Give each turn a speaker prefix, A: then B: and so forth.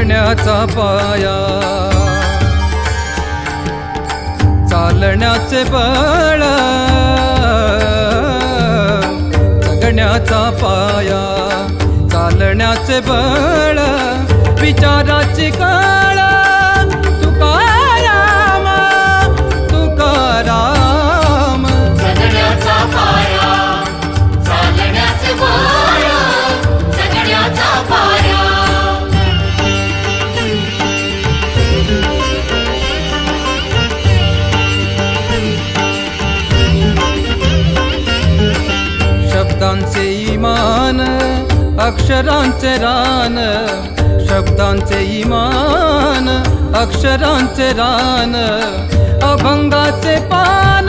A: जगण्याचा पाया, चालण्याचे बळ, जगण्याचा पाया, चालण्याचे बळ, विचाराची कळ, तुकाराम तुकाराम.
B: जगण्याचा पाया, चालण्याचे बळ, जगण्याचा पाया.
A: शब्दांचे इमान, अक्षरांचे रान, शब्दांचे इमान, अक्षरांचे रान, अभंगाचे पान,